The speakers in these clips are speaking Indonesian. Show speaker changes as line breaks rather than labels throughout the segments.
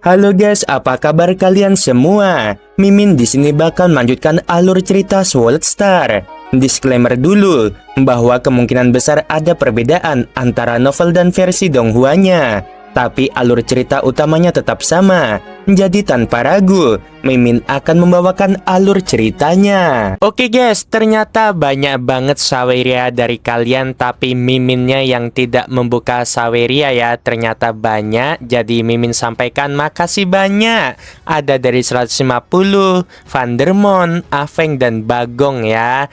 Halo guys, apa kabar kalian semua? Mimin di sini bakal melanjutkan alur cerita Sword Star. Disclaimer dulu, bahwa kemungkinan besar ada perbedaan antara novel dan versi Donghuanya. Tapi alur cerita utamanya tetap sama. Jadi tanpa ragu, Mimin akan membawakan alur ceritanya. Oke guys, ternyata banyak banget Saweria dari kalian, tapi Miminnya yang tidak membuka Saweria ya. Ternyata banyak, jadi Mimin sampaikan makasih banyak. Ada dari 150, Vandermon, Aveng, dan Bagong ya.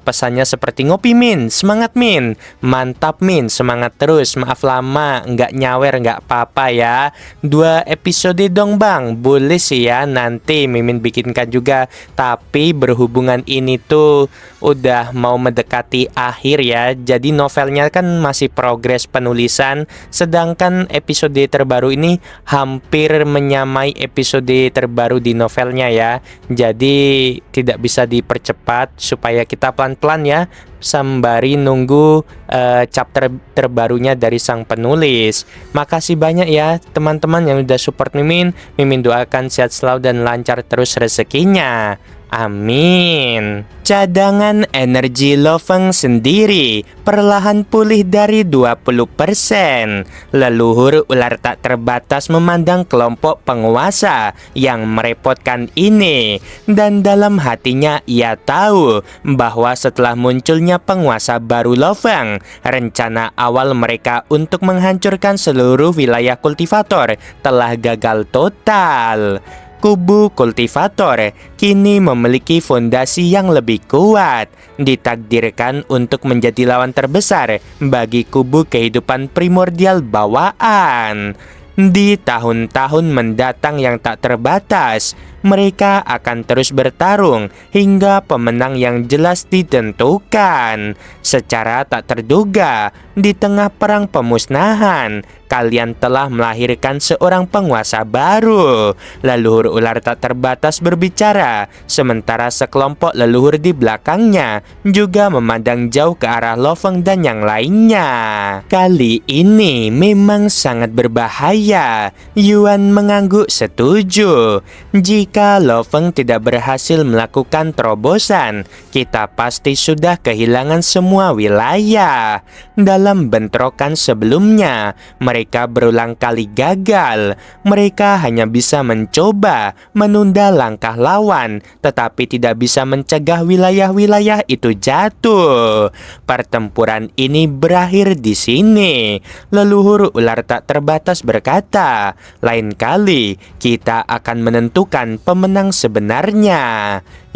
Pesannya seperti ngopi Min, semangat Min, mantap Min, semangat terus, maaf lama, nggak nyawer nggak apa-apa ya. 2 episode dong bang, boleh sih ya, nanti Mimin bikinkan juga. Tapi berhubungan ini tuh udah mau mendekati akhir ya, jadi novelnya kan masih progres penulisan, sedangkan episode terbaru ini hampir menyamai episode terbaru di novelnya ya. Jadi tidak bisa dipercepat supaya kita pelan-pelan ya, sembari nunggu chapter terbarunya dari sang penulis. Makasih banyak ya teman-teman yang udah support Mimin. Mimin doakan sehat selalu dan lancar terus rezekinya. Amin. Cadangan energi Lo-Feng sendiri perlahan pulih dari 20%. Leluhur ular tak terbatas memandang kelompok penguasa yang merepotkan ini, dan dalam hatinya ia tahu bahwa setelah munculnya penguasa baru Lo-Feng, rencana awal mereka untuk menghancurkan seluruh wilayah kultivator telah gagal total. Kubu kultivator kini memiliki fondasi yang lebih kuat, ditakdirkan untuk menjadi lawan terbesar bagi kubu kehidupan primordial bawaan. Di tahun-tahun mendatang yang tak terbatas, mereka akan terus bertarung hingga pemenang yang jelas ditentukan. Secara tak terduga, di tengah perang pemusnahan, kalian telah melahirkan seorang penguasa baru. Leluhur ular tak terbatas berbicara, sementara sekelompok leluhur di belakangnya juga memandang jauh ke arah Lo-Feng dan yang lainnya. Kali ini memang sangat berbahaya. Yuan mengangguk setuju. Jika Lo-Feng tidak berhasil melakukan terobosan, kita pasti sudah kehilangan semua wilayah. Dalam bentrokan sebelumnya, mereka berulang kali gagal. Mereka hanya bisa mencoba menunda langkah lawan, tetapi tidak bisa mencegah wilayah-wilayah itu jatuh. Pertempuran ini berakhir di sini. Leluhur ular tak terbatas berkata, lain kali kita akan menentukan pemenang sebenarnya.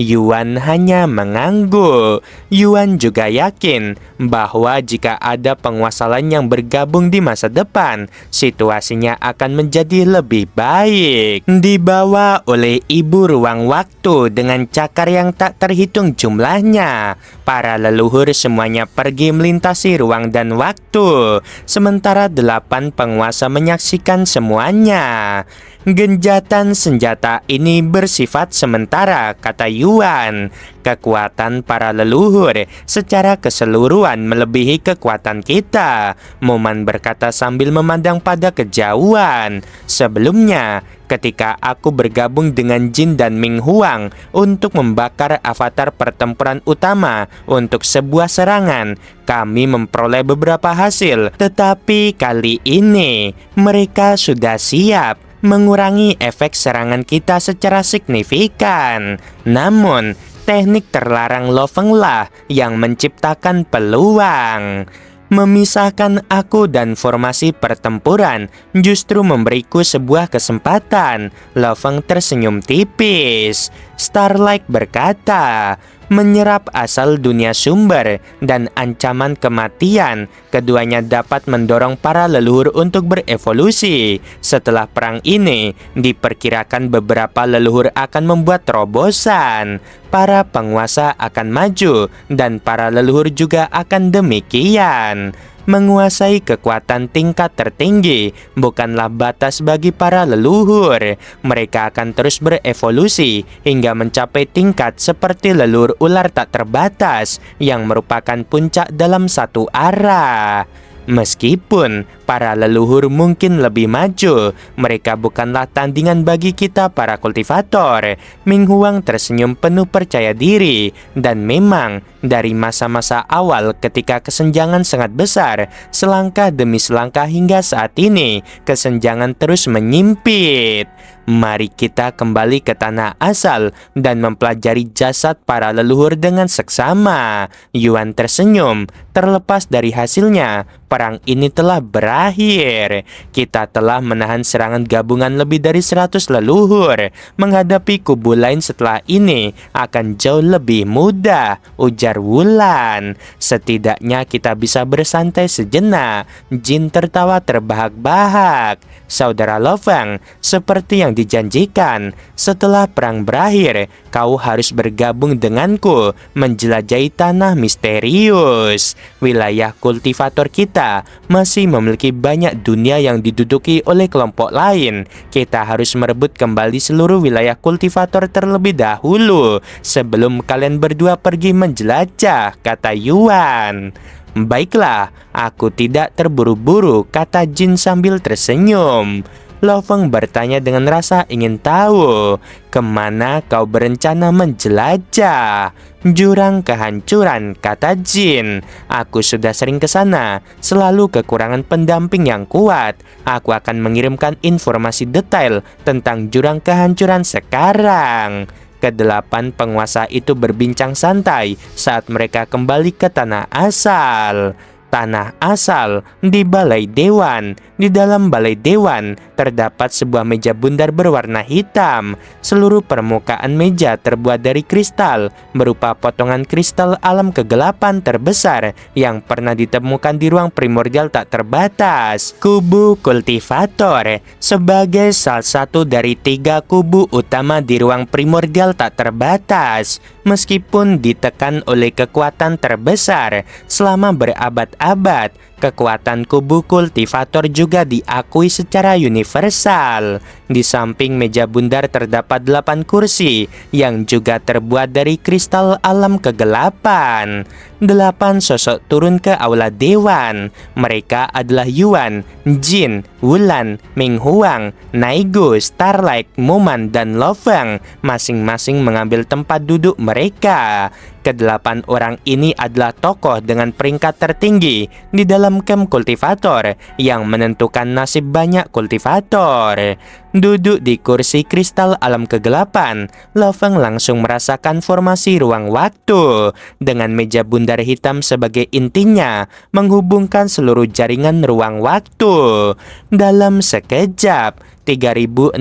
Yuan hanya mengangguk. Yuan juga yakin bahwa jika ada penguasa lain yang bergabung di masa depan, situasinya akan menjadi lebih baik. Dibawa oleh ibu ruang waktu dengan cakar yang tak terhitung jumlahnya, para leluhur semuanya pergi melintasi ruang dan waktu, sementara 8 penguasa menyaksikan semuanya. Genjatan senjata ini bersifat sementara, kata Yuan. Kekuatan para leluhur secara keseluruhan melebihi kekuatan kita, Moman berkata sambil memandang pada kejauhan. Sebelumnya, ketika aku bergabung dengan Jin dan Ming Huang untuk membakar avatar pertempuran utama untuk sebuah serangan, kami memperoleh beberapa hasil. Tetapi kali ini, mereka sudah siap mengurangi efek serangan kita secara signifikan. Namun, teknik terlarang Lo-Feng lah yang menciptakan peluang. Memisahkan aku dan formasi pertempuran justru memberiku sebuah kesempatan. Lo-Feng tersenyum tipis. Starlight berkata, menyerap asal dunia sumber dan ancaman kematian, keduanya dapat mendorong para leluhur untuk berevolusi. Setelah perang ini, diperkirakan beberapa leluhur akan membuat terobosan. Para penguasa akan maju, dan para leluhur juga akan demikian. Menguasai kekuatan tingkat tertinggi bukanlah batas bagi para leluhur. Mereka akan terus berevolusi hingga mencapai tingkat seperti leluhur ular tak terbatas yang merupakan puncak dalam satu arah. Meskipun para leluhur mungkin lebih maju, mereka bukanlah tandingan bagi kita para kultivator. Ming Huang tersenyum penuh percaya diri, dan memang dari masa-masa awal ketika kesenjangan sangat besar, selangkah demi selangkah hingga saat ini, kesenjangan terus menyempit. Mari kita kembali ke tanah asal dan mempelajari jasad para leluhur dengan seksama. Yuan tersenyum. Terlepas dari hasilnya, perang ini telah berakhir. Kita telah menahan serangan gabungan lebih dari 100 leluhur. Menghadapi kubu lain setelah ini akan jauh lebih mudah, ujar Wulan. Setidaknya kita bisa bersantai sejenak. Jin tertawa terbahak-bahak. Saudara Lo Feng, seperti yang dijanjikan, setelah perang berakhir, kau harus bergabung denganku menjelajahi tanah misterius. Wilayah kultivator kita masih memiliki banyak dunia yang diduduki oleh kelompok lain. Kita harus merebut kembali seluruh wilayah kultivator terlebih dahulu sebelum kalian berdua pergi menjelajah, kata Yuan. Baiklah, aku tidak terburu-buru, kata Jin sambil tersenyum. Lo Feng bertanya dengan rasa ingin tahu, kemana kau berencana menjelajah? Jurang kehancuran, kata Jin. Aku sudah sering ke sana, selalu kekurangan pendamping yang kuat. Aku akan mengirimkan informasi detail tentang jurang kehancuran sekarang. Kedelapan penguasa itu berbincang santai saat mereka kembali ke tanah asal. Tanah asal di Balai Dewan. Di dalam Balai Dewan terdapat sebuah meja bundar berwarna hitam. Seluruh permukaan meja terbuat dari kristal, berupa potongan kristal alam kegelapan terbesar yang pernah ditemukan di ruang primordial tak terbatas. Kubu kultivator sebagai salah satu dari 3 kubu utama di ruang primordial tak terbatas. Meskipun ditekan oleh kekuatan terbesar selama berabad-abad, kekuatan kubu kultivator juga diakui secara universal. Di samping meja bundar terdapat 8 kursi yang juga terbuat dari kristal alam kegelapan. 8 sosok turun ke aula dewan. Mereka adalah Yuan, Jin, Wulan, Ming Huang, Naigu, Starlight, Muman, dan Lo Feng. Masing-masing mengambil tempat duduk mereka. Kedelapan orang ini adalah tokoh dengan peringkat tertinggi di dalam camp kultivator yang menentukan nasib banyak kultivator. Duduk di kursi kristal alam kegelapan, Lo Feng langsung merasakan formasi ruang waktu dengan meja bundar hitam sebagai intinya menghubungkan seluruh jaringan ruang waktu. Dalam sekejap, 3.600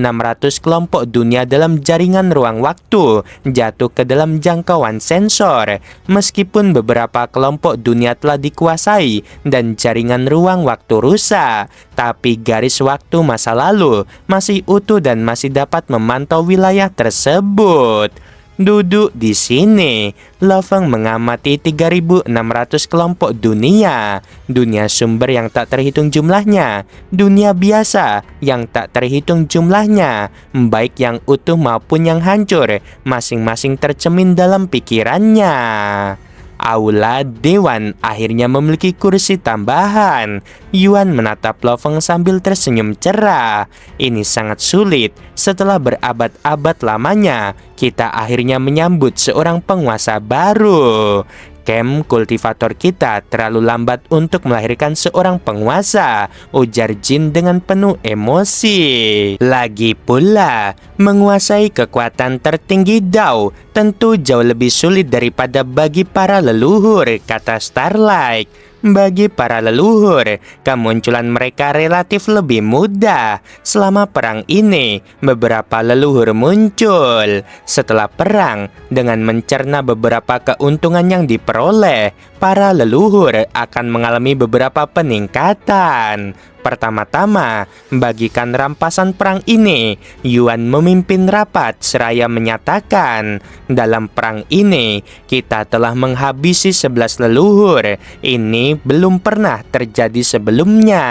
kelompok dunia dalam jaringan ruang waktu jatuh ke dalam jangkauan sensor. Meskipun beberapa kelompok dunia telah dikuasai dan jaringan ruang waktu rusak, tapi garis waktu masa lalu masih utuh dan masih dapat memantau wilayah tersebut. Duduk di sini, Lo Feng mengamati 3.600 kelompok dunia. Dunia sumber yang tak terhitung jumlahnya, dunia biasa yang tak terhitung jumlahnya, baik yang utuh maupun yang hancur, masing-masing tercemin dalam pikirannya. Aula Dewan akhirnya memiliki kursi tambahan. Yuan menatap Lo Feng sambil tersenyum cerah. Ini sangat sulit. Setelah berabad-abad lamanya, kita akhirnya menyambut seorang penguasa baru. Camp kultivator kita terlalu lambat untuk melahirkan seorang penguasa, ujar Jin dengan penuh emosi. Lagi pula, menguasai kekuatan tertinggi Dao tentu jauh lebih sulit daripada bagi para leluhur, kata Starlight. Bagi para leluhur, kemunculan mereka relatif lebih mudah. Selama perang ini, beberapa leluhur muncul. Setelah perang, dengan mencerna beberapa keuntungan yang diperoleh, para leluhur akan mengalami beberapa peningkatan. Pertama-tama, bagikan rampasan perang ini. Yuan memimpin rapat seraya menyatakan, dalam perang ini, kita telah menghabisi 11 leluhur. Ini belum pernah terjadi sebelumnya.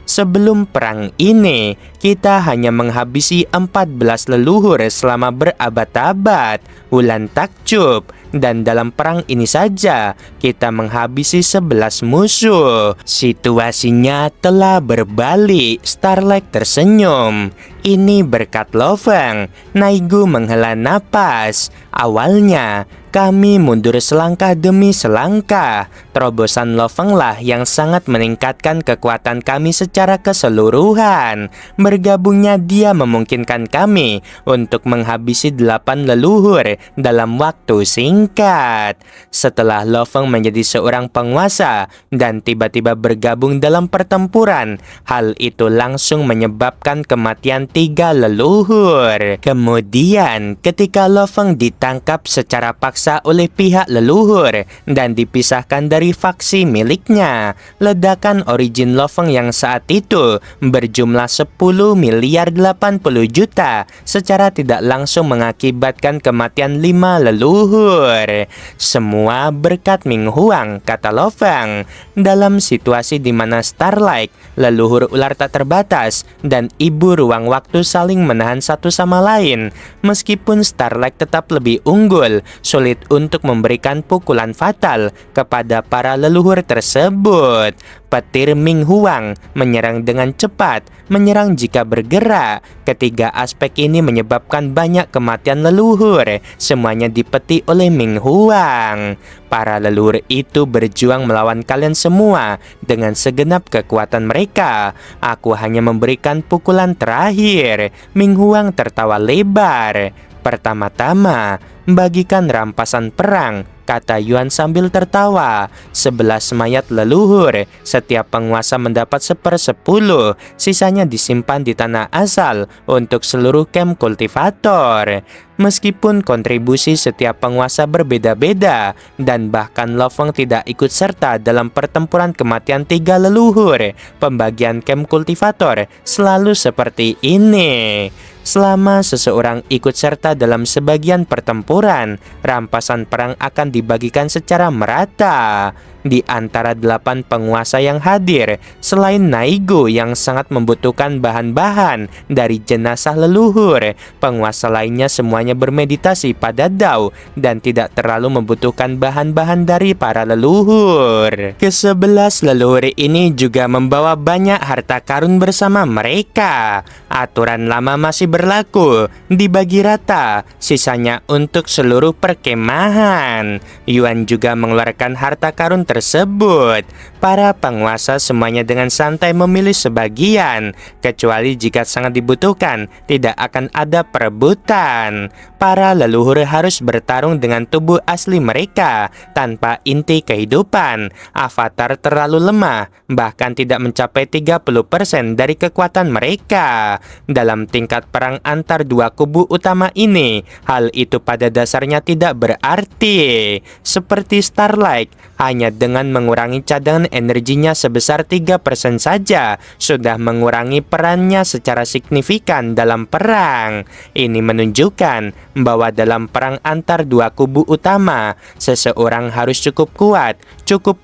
Sebelum perang ini, kita hanya menghabisi 14 leluhur selama berabad-abad. Wulan takjub. dan dalam perang ini saja kita menghabisi 11 musuh. Situasinya telah berbalik. Starlight tersenyum. Ini berkat Lo Feng. Naigu menghela napas. Awalnya kami mundur selangkah demi selangkah. Terobosan Lo Feng lah yang sangat meningkatkan kekuatan kami secara keseluruhan. Bergabungnya dia memungkinkan kami untuk menghabisi 8 leluhur dalam waktu singkat. Setelah Lo Feng menjadi seorang penguasa dan tiba-tiba bergabung dalam pertempuran, hal itu langsung menyebabkan kematian 3 leluhur. Kemudian ketika Lo Feng ditangkap secara paksa oleh pihak leluhur dan dipisahkan dari faksi miliknya, ledakan origin Lo Feng yang saat itu berjumlah 10 miliar 80 juta secara tidak langsung mengakibatkan kematian 5 leluhur. Semua berkat Ming Huang, kata Lo Feng. Dalam situasi di mana Starlight, leluhur ular tak terbatas, dan ibu ruang waktu saling menahan satu sama lain, meskipun Starlight tetap lebih unggul, sulit untuk memberikan pukulan fatal kepada para leluhur tersebut. Petir Ming Huang menyerang dengan cepat, menyerang jika bergerak. Ketiga aspek ini menyebabkan banyak kematian leluhur. Semuanya dipeti oleh Ming Huang. Para leluhur itu berjuang melawan kalian semua dengan segenap kekuatan mereka. Aku hanya memberikan pukulan terakhir. Ming Huang tertawa lebar. Pertama-tama, bagikan rampasan perang, kata Yuan sambil tertawa. 11 mayat leluhur, setiap penguasa mendapat 1/10. Sisanya disimpan di tanah asal untuk seluruh camp kultivator. Meskipun kontribusi setiap penguasa berbeda-beda dan bahkan Lo Feng tidak ikut serta dalam pertempuran kematian 3 leluhur, pembagian camp kultivator selalu seperti ini. Selama seseorang ikut serta dalam sebagian pertempuran, rampasan perang akan dibagikan secara merata. Di antara 8 penguasa yang hadir, selain Naigo yang sangat membutuhkan bahan-bahan dari jenazah leluhur, penguasa lainnya semuanya bermeditasi pada Dao dan tidak terlalu membutuhkan bahan-bahan dari para leluhur. Ke-11 leluhur ini juga membawa banyak harta karun bersama mereka. Aturan lama masih berlaku, dibagi rata, sisanya untuk seluruh perkemahan. Yuan juga mengeluarkan harta karun tersebut. Para penguasa semuanya dengan santai memilih sebagian, kecuali jika sangat dibutuhkan, tidak akan ada perebutan. Para leluhur harus bertarung dengan tubuh asli mereka tanpa inti kehidupan. Avatar terlalu lemah, bahkan tidak mencapai 30% dari kekuatan mereka. Dalam tingkat perang antar dua kubu utama ini, hal itu pada dasarnya tidak berarti. Seperti Starlight, hanya dengan mengurangi cadangan energinya sebesar 3% saja sudah mengurangi perannya secara signifikan dalam perang. Ini menunjukkan bahwa dalam perang antar dua kubu utama, seseorang harus cukup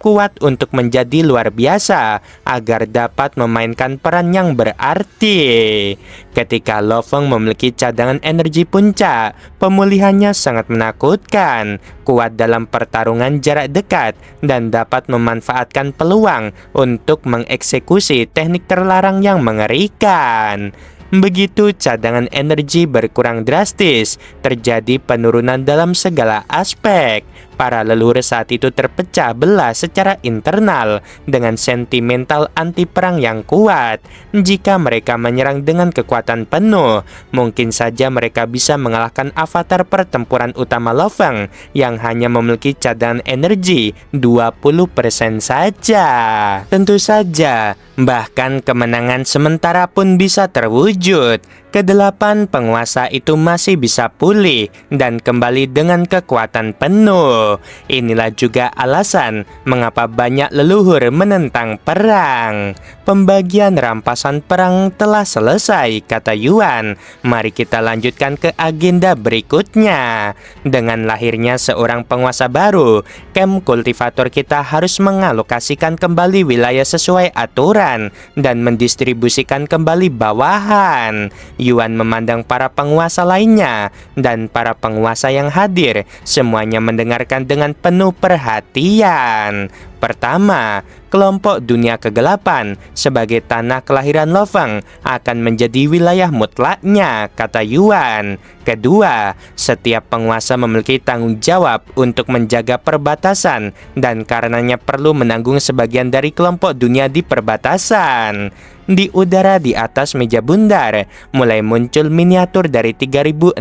kuat untuk menjadi luar biasa agar dapat memainkan peran yang berarti. Ketika Lo Feng memiliki cadangan energi puncak, pemulihannya sangat menakutkan, kuat dalam pertarungan jarak dekat, dan dapat memanfaatkan peluang untuk mengeksekusi teknik terlarang yang mengerikan. Begitu cadangan energi berkurang drastis, terjadi penurunan dalam segala aspek. Para leluhur saat itu terpecah belah secara internal dengan sentimental anti perang yang kuat. Jika mereka menyerang dengan kekuatan penuh, mungkin saja mereka bisa mengalahkan avatar pertempuran utama Lo Feng yang hanya memiliki cadangan energi 20% saja. Tentu saja, bahkan kemenangan sementara pun bisa terwujud. Kedelapan penguasa itu masih bisa pulih dan kembali dengan kekuatan penuh. Inilah juga alasan mengapa banyak leluhur menentang perang. Pembagian rampasan perang telah selesai, kata Yuan. Mari kita lanjutkan ke agenda berikutnya. Dengan lahirnya seorang penguasa baru, camp kultivator kita harus mengalokasikan kembali wilayah sesuai aturan dan mendistribusikan kembali bawahan. Yuan memandang para penguasa lainnya dan para penguasa yang hadir. Semuanya mendengarkan dengan penuh perhatian. Pertama, kelompok dunia kegelapan sebagai tanah kelahiran Lo Feng akan menjadi wilayah mutlaknya, kata Yuan. Kedua, setiap penguasa memiliki tanggung jawab untuk menjaga perbatasan dan karenanya perlu menanggung sebagian dari kelompok dunia di perbatasan. Di udara di atas meja bundar, mulai muncul miniatur dari 3.600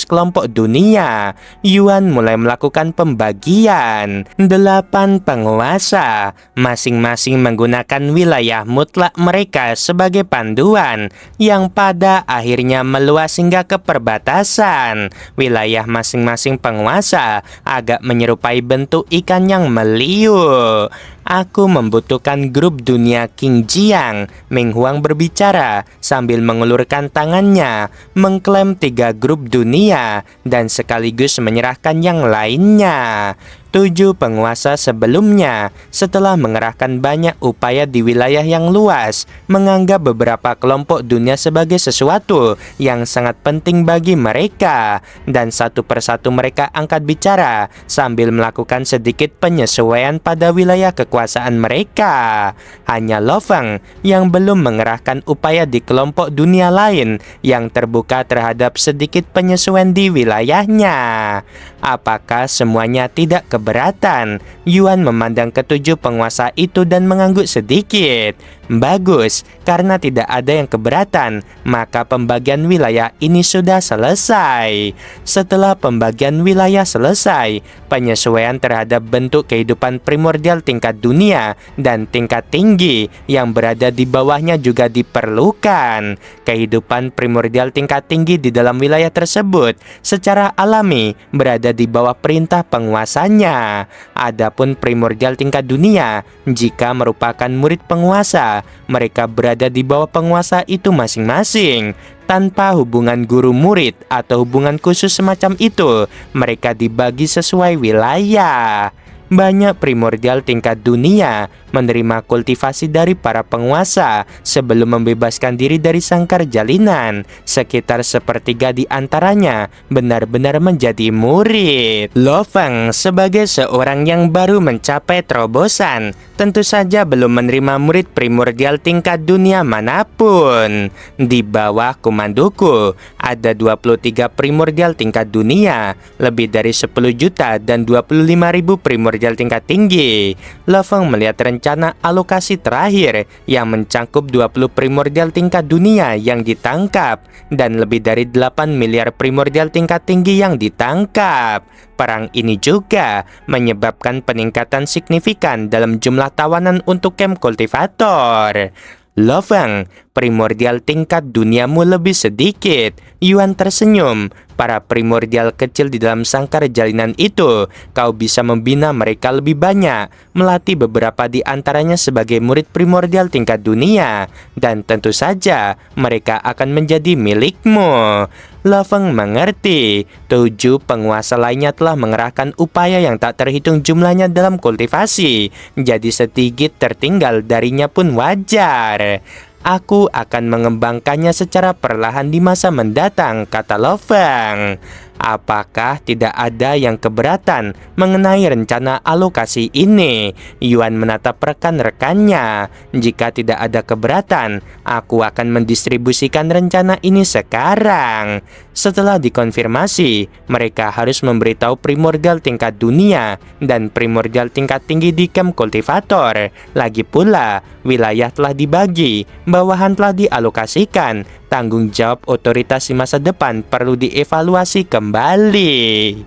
kelompok dunia. Yuan mulai melakukan pembagian. 8 penguasa, masing-masing menggunakan wilayah mutlak mereka sebagai panduan, yang pada akhirnya meluas hingga ke perbatasan. Wilayah masing-masing penguasa agak menyerupai bentuk ikan yang meliuk. Aku membutuhkan grup dunia King Jiang. Meng Huang berbicara sambil mengulurkan tangannya, mengklaim 3 grup dunia dan sekaligus menyerahkan yang lainnya. 7 penguasa sebelumnya, setelah mengerahkan banyak upaya di wilayah yang luas, menganggap beberapa kelompok dunia sebagai sesuatu yang sangat penting bagi mereka, dan satu persatu mereka angkat bicara sambil melakukan sedikit penyesuaian pada wilayah kekuasaan mereka. Hanya Lo Feng yang belum mengerahkan upaya di kelompok dunia lain yang terbuka terhadap sedikit penyesuaian di wilayahnya. Apakah semuanya tidak keberatan? Yuan memandang ketujuh penguasa itu dan mengangguk sedikit. Bagus, karena tidak ada yang keberatan, maka pembagian wilayah ini sudah selesai. Setelah pembagian wilayah selesai, penyesuaian terhadap bentuk kehidupan primordial tingkat dunia dan tingkat tinggi yang berada di bawahnya juga diperlukan. Kehidupan primordial tingkat tinggi di dalam wilayah tersebut secara alami berada di bawah perintah penguasanya. Adapun primordial tingkat dunia, jika merupakan murid penguasa, mereka berada di bawah penguasa itu masing-masing. Tanpa hubungan guru-murid atau hubungan khusus semacam itu, mereka dibagi sesuai wilayah. Banyak primordial tingkat dunia menerima kultivasi dari para penguasa sebelum membebaskan diri dari sangkar jalinan. Sekitar sepertiga di antaranya benar-benar menjadi murid. Lo Feng sebagai seorang yang baru mencapai terobosan, tentu saja belum menerima murid primordial tingkat dunia manapun. Di bawah komandoku ada 23 primordial tingkat dunia, lebih dari 10 juta dan 25.000 primordial tingkat tinggi. Lo Feng melihat rencana alokasi terakhir yang mencangkup 20 primordial tingkat dunia yang ditangkap dan lebih dari 8 miliar primordial tingkat tinggi yang ditangkap. Perang ini juga menyebabkan peningkatan signifikan dalam jumlah tawanan untuk camp kultivator. Lo Feng, primordial tingkat duniamu lebih sedikit. Yuan tersenyum. Para primordial kecil di dalam sangkar jalinan itu, kau bisa membina mereka lebih banyak, melatih beberapa di antaranya sebagai murid primordial tingkat dunia, dan tentu saja mereka akan menjadi milikmu. Lo Feng mengerti. 7 penguasa lainnya telah mengerahkan upaya yang tak terhitung jumlahnya dalam kultivasi, jadi sedikit tertinggal darinya pun wajar. Aku akan mengembangkannya secara perlahan di masa mendatang, kata Lo Feng. Apakah tidak ada yang keberatan mengenai rencana alokasi ini? Yuan menatap rekan-rekannya. Jika tidak ada keberatan, aku akan mendistribusikan rencana ini sekarang. Setelah dikonfirmasi, mereka harus memberitahu primordial tingkat dunia dan primordial tingkat tinggi di camp kultivator. Lagi pula, wilayah telah dibagi, bawahan telah dialokasikan. Tanggung jawab otoritas di masa depan perlu dievaluasi kembali.